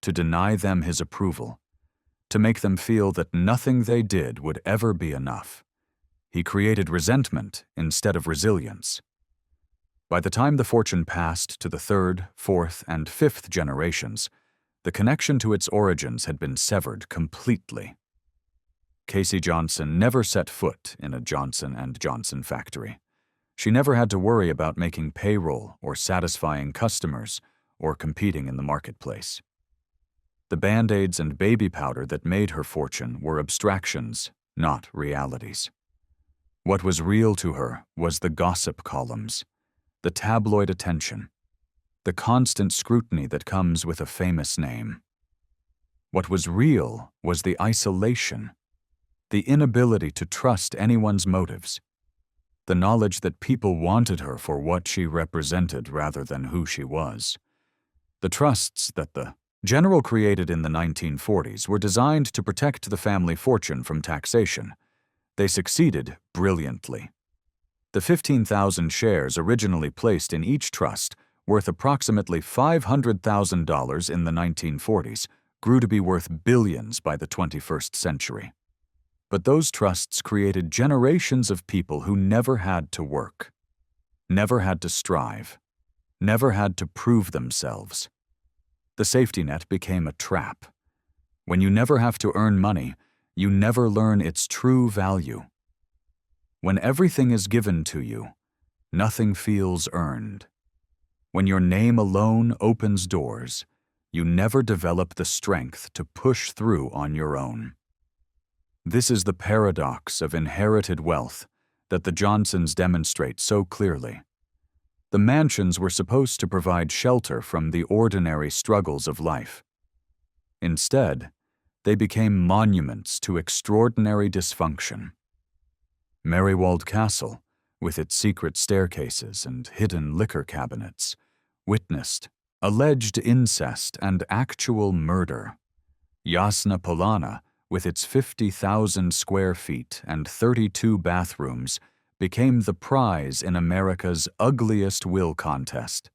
to deny them his approval, to make them feel that nothing they did would ever be enough. He created resentment instead of resilience. By the time the fortune passed to the 3rd, 4th, and 5th generations, the connection to its origins had been severed completely. Casey Johnson never set foot in a Johnson & Johnson factory. She never had to worry about making payroll or satisfying customers or competing in the marketplace. The Band-Aids and baby powder that made her fortune were abstractions, not realities. What was real to her was the gossip columns, the tabloid attention, the constant scrutiny that comes with a famous name. What was real was the isolation, the inability to trust anyone's motives, the knowledge that people wanted her for what she represented rather than who she was, the trusts that the General created in the 1940s were designed to protect the family fortune from taxation. They succeeded brilliantly. The 15,000 shares originally placed in each trust, worth approximately $500,000 in the 1940s, grew to be worth billions by the 21st century. But those trusts created generations of people who never had to work, never had to strive, never had to prove themselves. The safety net became a trap. When you never have to earn money, you never learn its true value. When everything is given to you, nothing feels earned. When your name alone opens doors, you never develop the strength to push through on your own. This is the paradox of inherited wealth that the Johnsons demonstrate so clearly. The mansions were supposed to provide shelter from the ordinary struggles of life. Instead, they became monuments to extraordinary dysfunction. Merrywald Castle, with its secret staircases and hidden liquor cabinets, witnessed alleged incest and actual murder. Yasna Palana, with its 50,000 square feet and 32 bathrooms, became the prize in America's ugliest will contest.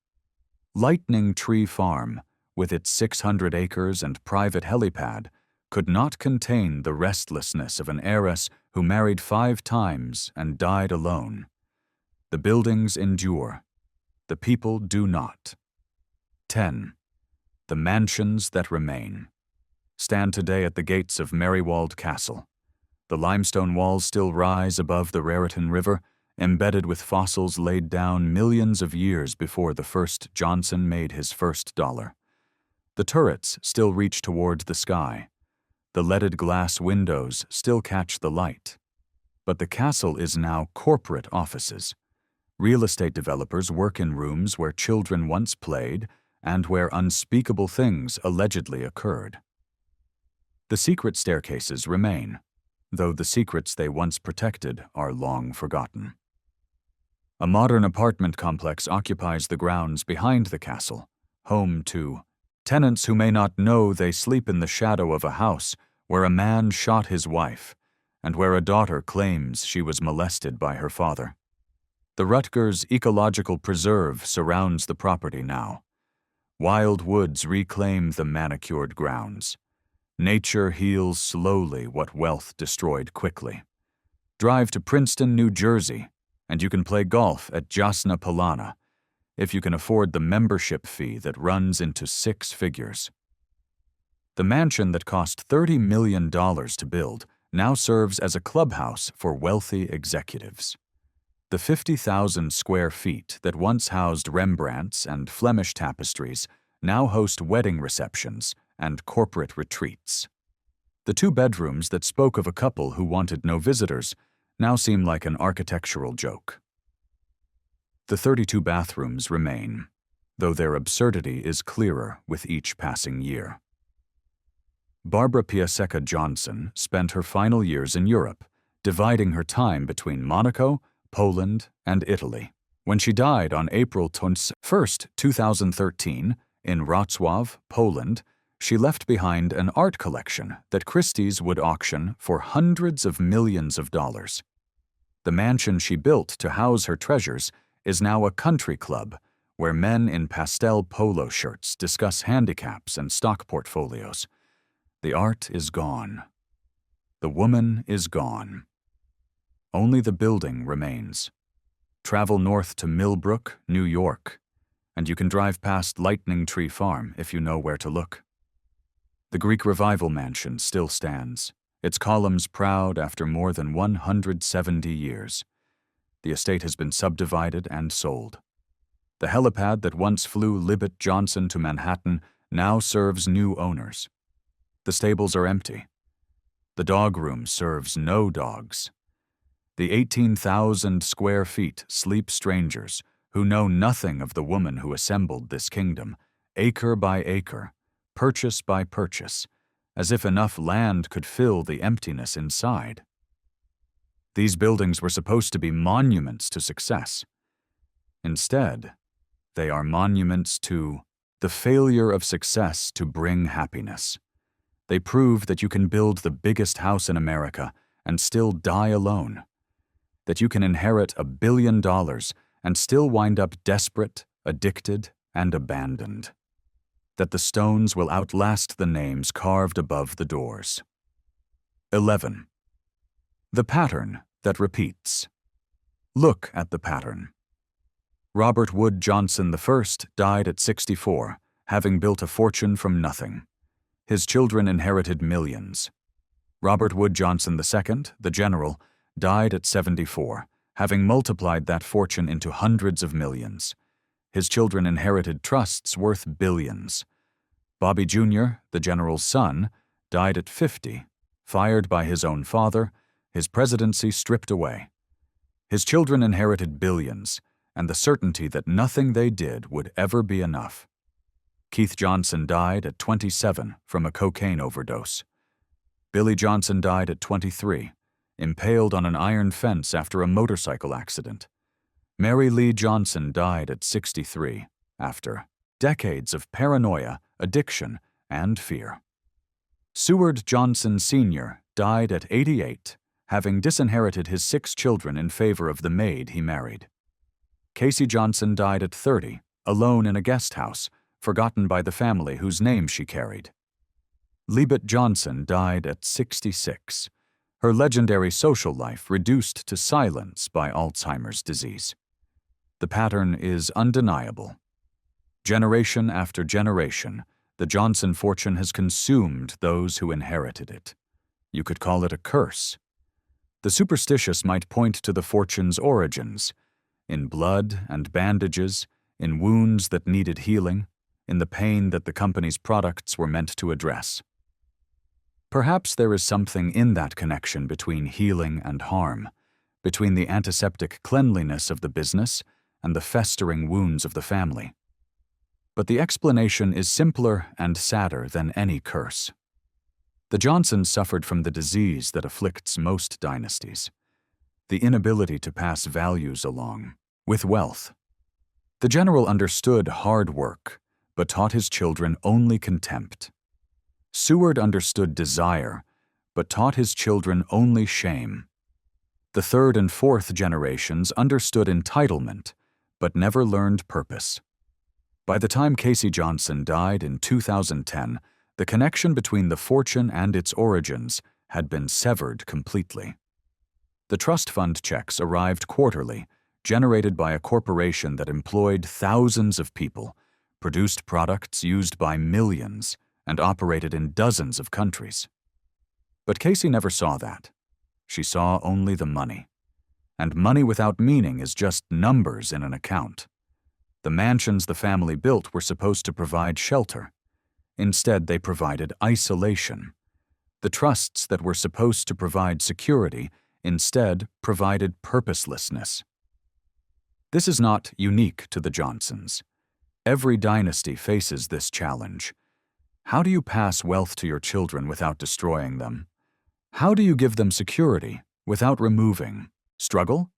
Lightning Tree Farm, with its 600 acres and private helipad, could not contain the restlessness of an heiress who married 5 times and died alone. The buildings endure. The people do not. 10. The mansions that remain stand today at the gates of Merrywald Castle. The limestone walls still rise above the Raritan River, embedded with fossils laid down millions of years before the first Johnson made his first dollar. The turrets still reach toward the sky. The leaded glass windows still catch the light. But the castle is now corporate offices. Real estate developers work in rooms where children once played and where unspeakable things allegedly occurred. The secret staircases remain, though the secrets they once protected are long forgotten. A modern apartment complex occupies the grounds behind the castle, home to tenants who may not know they sleep in the shadow of a house where a man shot his wife and where a daughter claims she was molested by her father. The Rutgers Ecological Preserve surrounds the property now. Wild woods reclaim the manicured grounds. Nature heals slowly what wealth destroyed quickly. Drive to Princeton, New Jersey, and you can play golf at Yasna Palana, if you can afford the membership fee that runs into 6 figures. The mansion that cost $30 million to build now serves as a clubhouse for wealthy executives. The 50,000 square feet that once housed Rembrandts and Flemish tapestries now host wedding receptions and corporate retreats. The 2 bedrooms that spoke of a couple who wanted no visitors now seem like an architectural joke. The 32 bathrooms remain, though their absurdity is clearer with each passing year. Barbara Piasecka Johnson spent her final years in Europe, dividing her time between Monaco, Poland, and Italy. When she died on April 21, 2013, in Wrocław, Poland, she left behind an art collection that Christie's would auction for hundreds of millions of dollars. The mansion she built to house her treasures is now a country club where men in pastel polo shirts discuss handicaps and stock portfolios. The art is gone. The woman is gone. Only the building remains. Travel north to Millbrook, New York, and you can drive past Lightning Tree Farm if you know where to look. The Greek Revival Mansion still stands, its columns proud after more than 170 years. The estate has been subdivided and sold. The helipad that once flew Libet Johnson to Manhattan now serves new owners. The stables are empty. The dog room serves no dogs. The 18,000 square feet sleep strangers who know nothing of the woman who assembled this kingdom, acre by acre, purchase by purchase, as if enough land could fill the emptiness inside. These buildings were supposed to be monuments to success. Instead, they are monuments to the failure of success to bring happiness. They prove that you can build the biggest house in America and still die alone. That you can inherit $1 billion and still wind up desperate, addicted, and abandoned. That the stones will outlast the names carved above the doors. 11. The pattern that repeats. Look at the pattern. Robert Wood Johnson I died at 64, having built a fortune from nothing. His children inherited millions. Robert Wood Johnson II, the general, died at 74, having multiplied that fortune into hundreds of millions. His children inherited trusts worth billions. Bobby Jr., the general's son, died at 50, fired by his own father, his presidency stripped away. His children inherited billions, and the certainty that nothing they did would ever be enough. Keith Johnson died at 27 from a cocaine overdose. Billy Johnson died at 23, impaled on an iron fence after a motorcycle accident. Mary Lee Johnson died at 63, after decades of paranoia, addiction, and fear. Seward Johnson Sr. died at 88, having disinherited his 6 children in favor of the maid he married. Casey Johnson died at 30, alone in a guest house, forgotten by the family whose name she carried. Libet Johnson died at 66, her legendary social life reduced to silence by Alzheimer's disease. The pattern is undeniable. Generation after generation, the Johnson fortune has consumed those who inherited it. You could call it a curse. The superstitious might point to the fortune's origins, in blood and bandages, in wounds that needed healing, in the pain that the company's products were meant to address. Perhaps there is something in that connection between healing and harm, between the antiseptic cleanliness of the business and the festering wounds of the family. But the explanation is simpler and sadder than any curse. The Johnsons suffered from the disease that afflicts most dynasties, the inability to pass values along, with wealth. The general understood hard work, but taught his children only contempt. Seward understood desire, but taught his children only shame. The 3rd and 4th generations understood entitlement, but never learned purpose. By the time Casey Johnson died in 2010, the connection between the fortune and its origins had been severed completely. The trust fund checks arrived quarterly, generated by a corporation that employed thousands of people, produced products used by millions, and operated in dozens of countries. But Casey never saw that. She saw only the money. And money without meaning is just numbers in an account. The mansions the family built were supposed to provide shelter. Instead, they provided isolation. The trusts that were supposed to provide security instead provided purposelessness. This is not unique to the Johnsons. Every dynasty faces this challenge. How do you pass wealth to your children without destroying them? How do you give them security without removing? Struggle?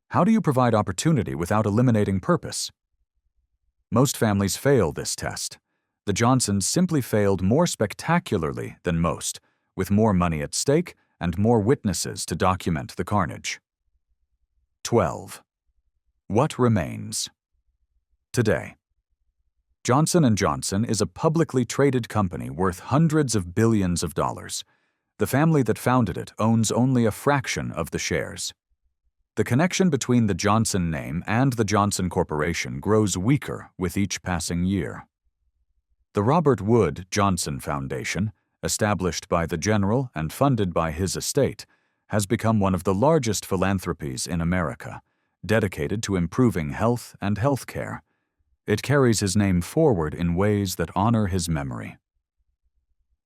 How do you provide opportunity without eliminating purpose? Most families fail this test. The Johnsons simply failed more spectacularly than most, with more money at stake and more witnesses to document the carnage. 12. What remains? Today, Johnson & Johnson is a publicly traded company worth hundreds of billions of dollars. The family that founded it owns only a fraction of the shares. The connection between the Johnson name and the Johnson Corporation grows weaker with each passing year. The Robert Wood Johnson Foundation, established by the General and funded by his estate, has become one of the largest philanthropies in America, dedicated to improving health and health care. It carries his name forward in ways that honor his memory.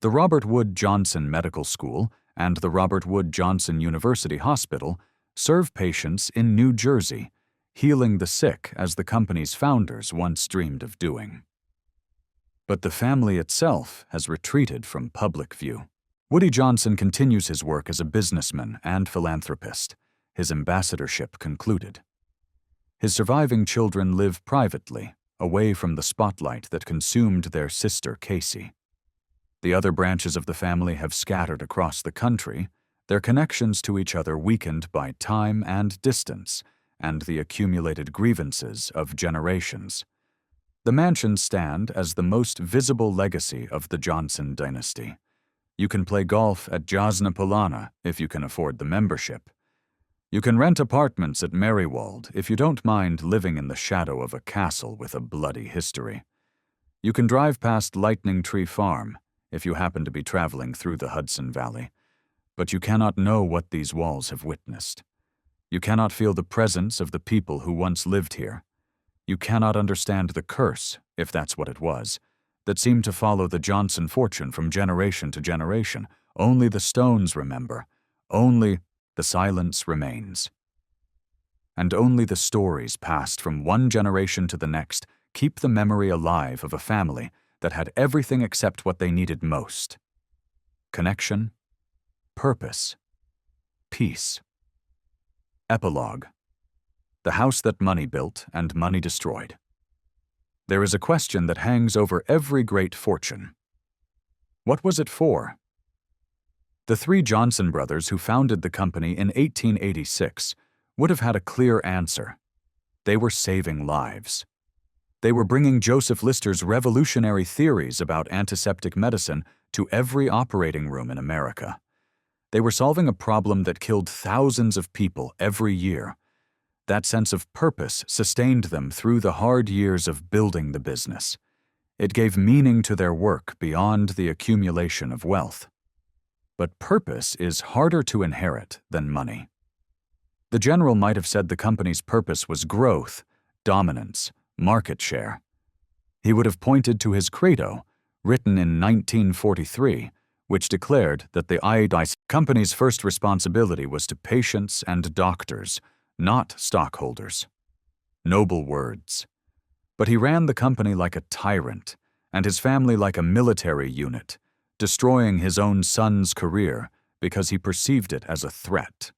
The Robert Wood Johnson Medical School and the Robert Wood Johnson University Hospital serve patients in New Jersey, healing the sick as the company's founders once dreamed of doing. But the family itself has retreated from public view. Woody Johnson continues his work as a businessman and philanthropist, his ambassadorship concluded. His surviving children live privately, away from the spotlight that consumed their sister Casey. The other branches of the family have scattered across the country, their connections to each other weakened by time and distance and the accumulated grievances of generations. The mansions stand as the most visible legacy of the Johnson dynasty. You can play golf at Yasna Palana if you can afford the membership. You can rent apartments at Merrywald if you don't mind living in the shadow of a castle with a bloody history. You can drive past Lightning Tree Farm if you happen to be traveling through the Hudson Valley, but you cannot know what these walls have witnessed. You cannot feel the presence of the people who once lived here. You cannot understand the curse, if that's what it was, that seemed to follow the Johnson fortune from generation to generation. Only the stones remember. Only the silence remains. And only the stories passed from one generation to the next keep the memory alive of a family that had everything except what they needed most: connection, purpose, peace. Epilogue: The house that money built and money destroyed. There is a question that hangs over every great fortune. What was it for? The three Johnson brothers who founded the company in 1886 would have had a clear answer. They were saving lives. They were bringing Joseph Lister's revolutionary theories about antiseptic medicine to every operating room in America. They were solving a problem that killed thousands of people every year. That sense of purpose sustained them through the hard years of building the business. It gave meaning to their work beyond the accumulation of wealth. But purpose is harder to inherit than money. The general might have said the company's purpose was growth, dominance, market share. He would have pointed to his credo, written in 1943, which declared that the company's first responsibility was to patients and doctors, not stockholders. Noble words. But he ran the company like a tyrant, and his family like a military unit, destroying his own son's career because he perceived it as a threat.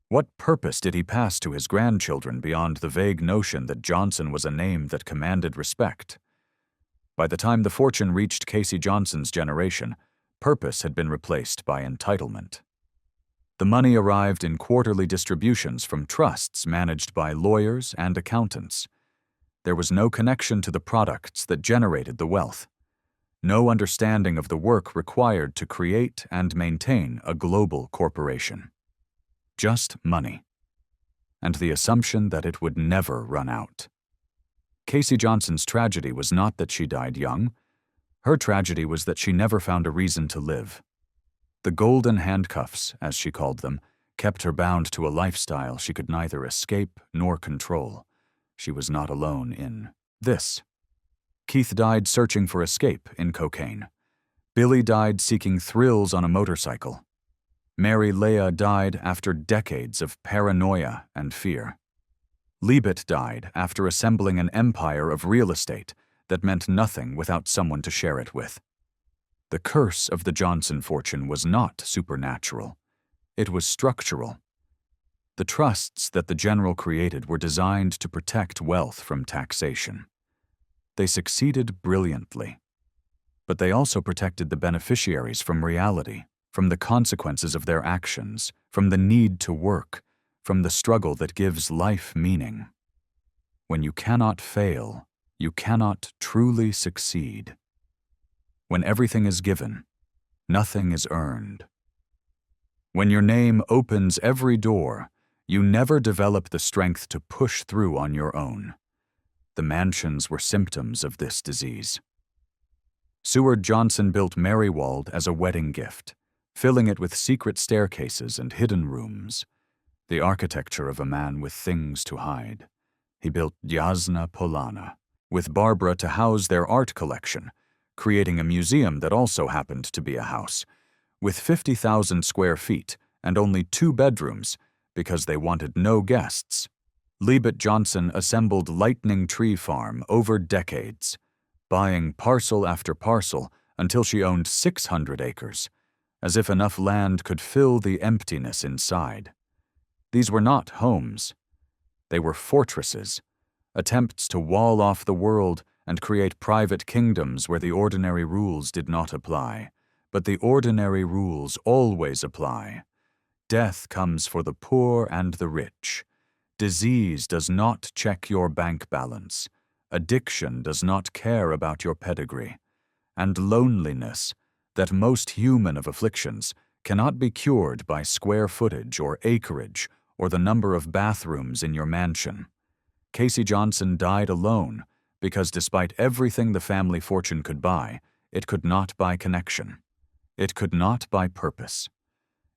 What purpose did he pass to his grandchildren beyond the vague notion that Johnson was a name that commanded respect? By the time the fortune reached Casey Johnson's generation, purpose had been replaced by entitlement. The money arrived in quarterly distributions from trusts managed by lawyers and accountants. There was no connection to the products that generated the wealth. No understanding of the work required to create and maintain a global corporation. Just money. And the assumption that it would never run out. Casey Johnson's tragedy was not that she died young. Her tragedy was that she never found a reason to live. The golden handcuffs, as she called them, kept her bound to a lifestyle she could neither escape nor control. She was not alone in this. Keith died searching for escape in cocaine. Billy died seeking thrills on a motorcycle. Mary Leah died after decades of paranoia and fear. Liebet died after assembling an empire of real estate that meant nothing without someone to share it with. The curse of the Johnson fortune was not supernatural. It was structural. The trusts that the general created were designed to protect wealth from taxation. They succeeded brilliantly. But they also protected the beneficiaries from reality, from the consequences of their actions, from the need to work, from the struggle that gives life meaning. When you cannot fail, you cannot truly succeed. When everything is given, nothing is earned. When your name opens every door, you never develop the strength to push through on your own. The mansions were symptoms of this disease. Seward Johnson built Merrywald as a wedding gift, filling it with secret staircases and hidden rooms, the architecture of a man with things to hide. He built Yasna Palana, with Barbara to house their art collection, creating a museum that also happened to be a house, with 50,000 square feet and only 2 bedrooms because they wanted no guests. Liebet Johnson assembled Lightning Tree Farm over decades, buying parcel after parcel until she owned 600 acres, as if enough land could fill the emptiness inside. These were not homes. They were fortresses, attempts to wall off the world and create private kingdoms where the ordinary rules did not apply. But the ordinary rules always apply. Death comes for the poor and the rich. Disease does not check your bank balance. Addiction does not care about your pedigree. And loneliness, that most human of afflictions, cannot be cured by square footage or acreage or the number of bathrooms in your mansion. Casey Johnson died alone because despite everything the family fortune could buy, it could not buy connection. It could not buy purpose.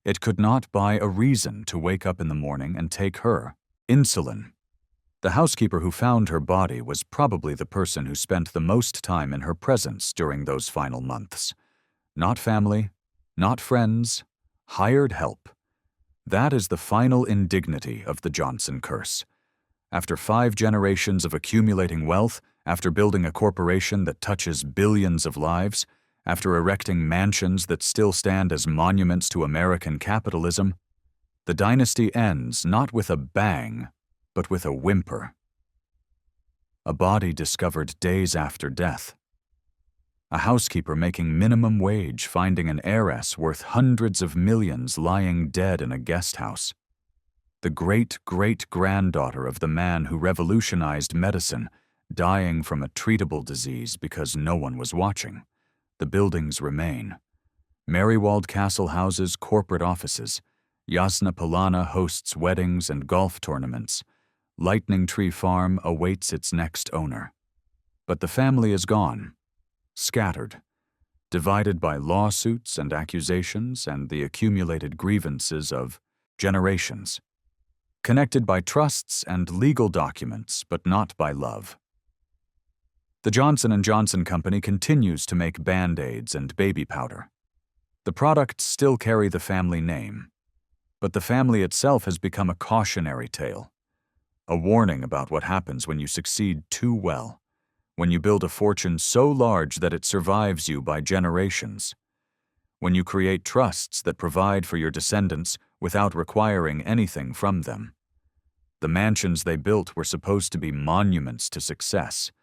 It could not buy a reason to wake up in the morning and take her insulin. The housekeeper who found her body was probably the person who spent the most time in her presence during those final months. Not family, not friends, hired help. That is the final indignity of the Johnson curse. After 5 generations of accumulating wealth, after building a corporation that touches billions of lives, after erecting mansions that still stand as monuments to American capitalism, the dynasty ends not with a bang, but with a whimper. A body discovered days after death. A housekeeper making minimum wage finding an heiress worth hundreds of millions lying dead in a guest house. The great-great-granddaughter of the man who revolutionized medicine dying from a treatable disease because no one was watching. The buildings remain. Merrywald Castle houses corporate offices. Yasna Palana hosts weddings and golf tournaments. Lightning Tree Farm awaits its next owner. But the family is gone. Scattered, divided by lawsuits and accusations and the accumulated grievances of generations, connected by trusts and legal documents, but not by love. The Johnson & Johnson Company continues to make Band-Aids and baby powder. The products still carry the family name, but the family itself has become a cautionary tale, a warning about what happens when you succeed too well. When you build a fortune so large that it survives you by generations. When you create trusts that provide for your descendants without requiring anything from them. The mansions they built were supposed to be monuments to success.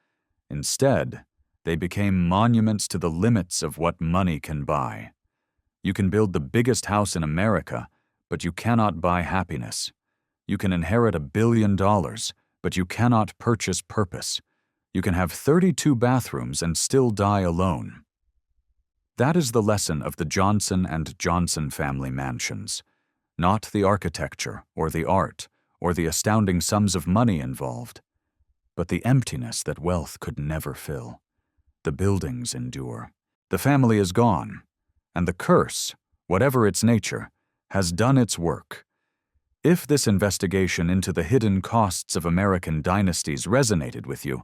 Instead, they became monuments to the limits of what money can buy. You can build the biggest house in America, but you cannot buy happiness. You can inherit $1 billion, but you cannot purchase purpose. You can have 32 bathrooms and still die alone. That is the lesson of the Johnson & Johnson family mansions, not the architecture or the art or the astounding sums of money involved, but the emptiness that wealth could never fill. The buildings endure. The family is gone, and the curse, whatever its nature, has done its work. If this investigation into the hidden costs of American dynasties resonated with you,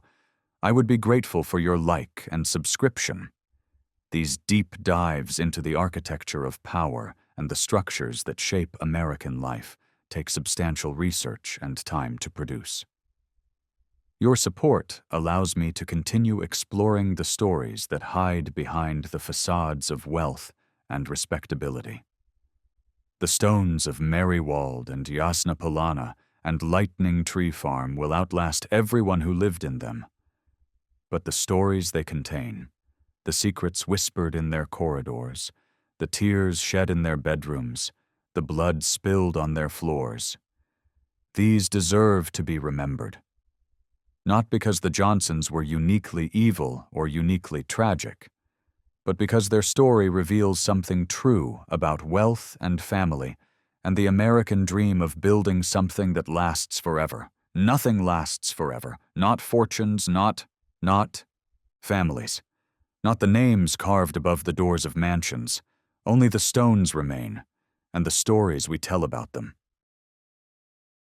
I would be grateful for your like and subscription. These deep dives into the architecture of power and the structures that shape American life take substantial research and time to produce. Your support allows me to continue exploring the stories that hide behind the facades of wealth and respectability. The stones of Merrywald and Yasna Palana and Lightning Tree Farm will outlast everyone who lived in them. But the stories they contain, the secrets whispered in their corridors, the tears shed in their bedrooms, the blood spilled on their floors, these deserve to be remembered. Not because the Johnsons were uniquely evil or uniquely tragic, but because their story reveals something true about wealth and family and the American dream of building something that lasts forever. Nothing lasts forever, not fortunes, not families, not the names carved above the doors of mansions. Only the stones remain, and the stories we tell about them.